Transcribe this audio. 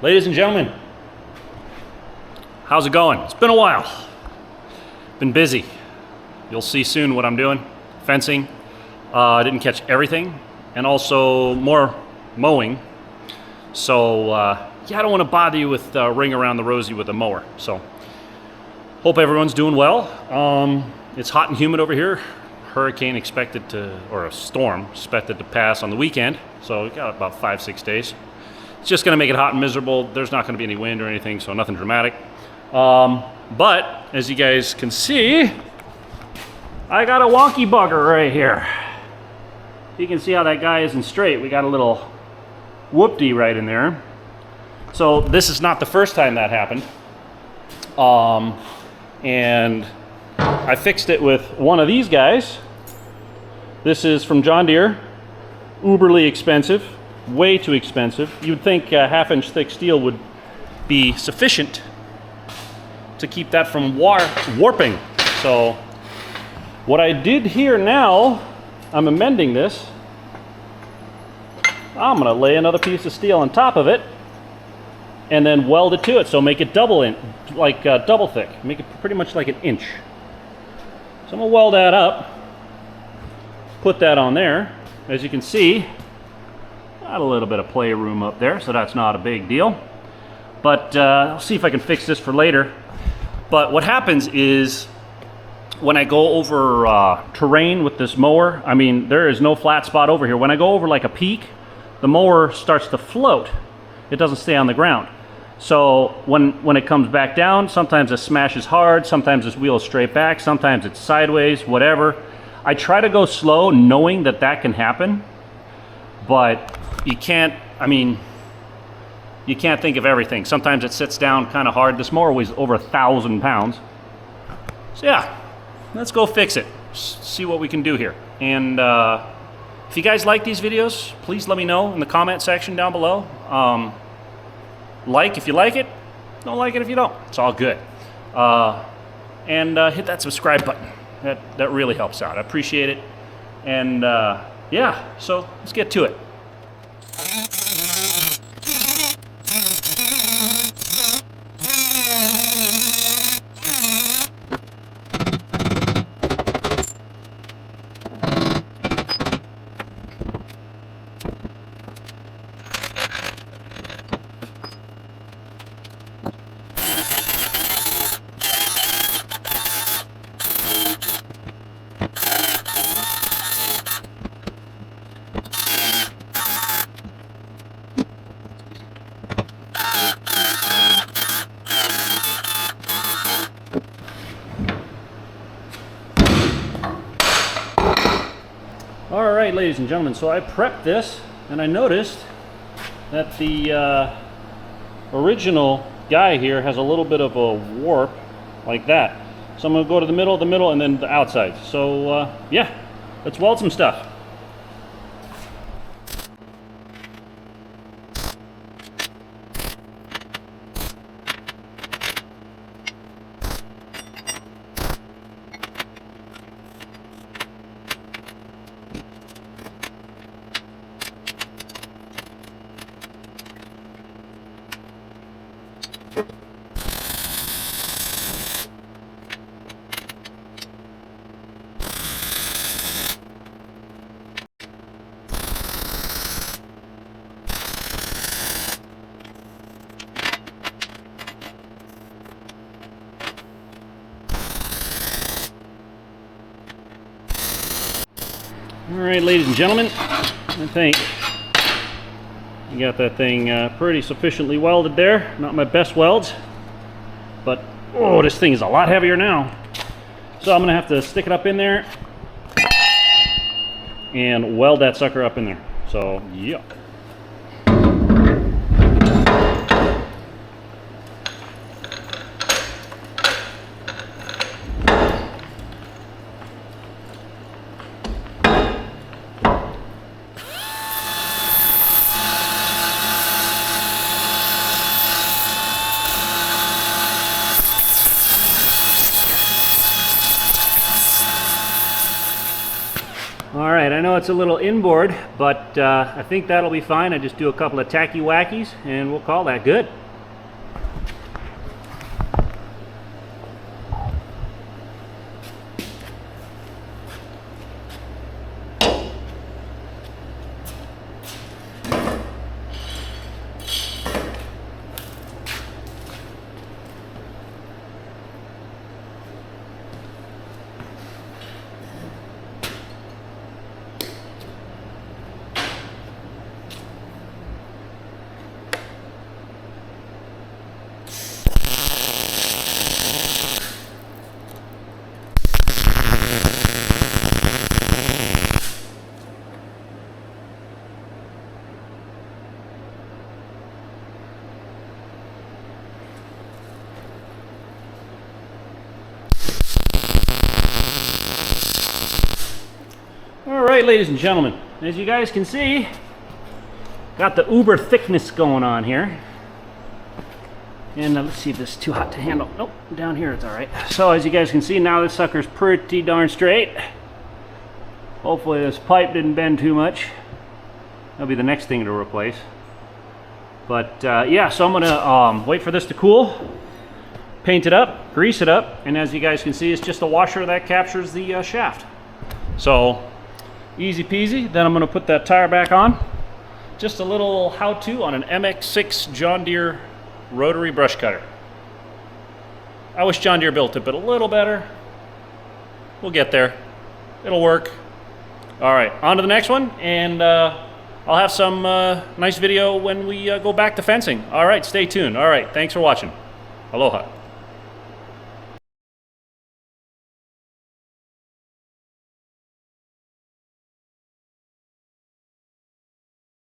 Ladies and gentlemen, how's it going? It's been a while. Been busy. You'll see soon what I'm doing. Fencing. I didn't catch everything, and also more mowing. So yeah, I don't want to bother you with ring around the rosy with a mower. So hope everyone's doing well. It's hot and humid over here. Hurricane expected to, or a storm expected to pass on the weekend. So we got about 5-6 days. It's just going to make it hot and miserable. There's not going to be any wind or anything, so nothing dramatic. But as you guys can see, I got a wonky bugger right here. You can see how that guy isn't straight. We got a little whoop-dee right in there. So this is not the first time that happened. And I fixed it with one of these guys. This is from John Deere. Uberly expensive. Way too expensive. You'd think half-inch thick steel would be sufficient to keep that from warping. So what I did here now, I'm amending this. I'm gonna lay another piece of steel on top of it and then weld it to it. So make it double thick. Make it pretty much like an inch. So I'm gonna weld that up, put that on there. As you can see, got a little bit of playroom up there, so that's not a big deal. But I'll see if I can fix this for later. But what happens is when I go over terrain with this mower, I mean, there is no flat spot over here. When I go over like a peak, the mower starts to float. It doesn't stay on the ground. So when it comes back down, sometimes it smashes hard, sometimes this wheel is straight back, sometimes it's sideways, whatever. I try to go slow knowing that that can happen, but you can't, I mean, you can't think of everything. Sometimes it sits down kind of hard. This mower weighs over 1,000 pounds. So yeah, let's go fix it. See what we can do here. And if you guys like these videos, please let me know in the comment section down below. Like if you like it, don't like it if you don't. It's all good. And hit that subscribe button. That really helps out. I appreciate it. And yeah, so let's get to it. All right, ladies and gentlemen, so I prepped this and I noticed that the original guy here has a little bit of a warp like that. So I'm gonna go to the middle, and then the outside. So yeah, let's weld some stuff. All right, ladies and gentlemen, I think you got that thing pretty sufficiently welded there. Not my best welds, but oh, this thing is a lot heavier now. So I'm gonna have to stick it up in there and weld that sucker up in there. So yeah. All right, I know it's a little inboard, but I think that'll be fine. I just do a couple of tacky wackies and we'll call that good. Alright, ladies and gentlemen, as you guys can see, got the uber thickness going on here. And let's see if this is too hot to handle. Nope, down here it's alright. So as you guys can see, now this sucker's pretty darn straight. Hopefully this pipe didn't bend too much. That'll be the next thing to replace. But yeah, so I'm gonna wait for this to cool, paint it up, grease it up, and as you guys can see, it's just a washer that captures the shaft. So easy peasy. Then I'm going to put that tire back on. Just a little how-to on an MX6 John Deere rotary brush cutter. I wish John Deere built it, but a little better. We'll get there. It'll work. All right, on to the next one, and I'll have some nice video when we go back to fencing. All right, stay tuned. All right, thanks for watching. Aloha.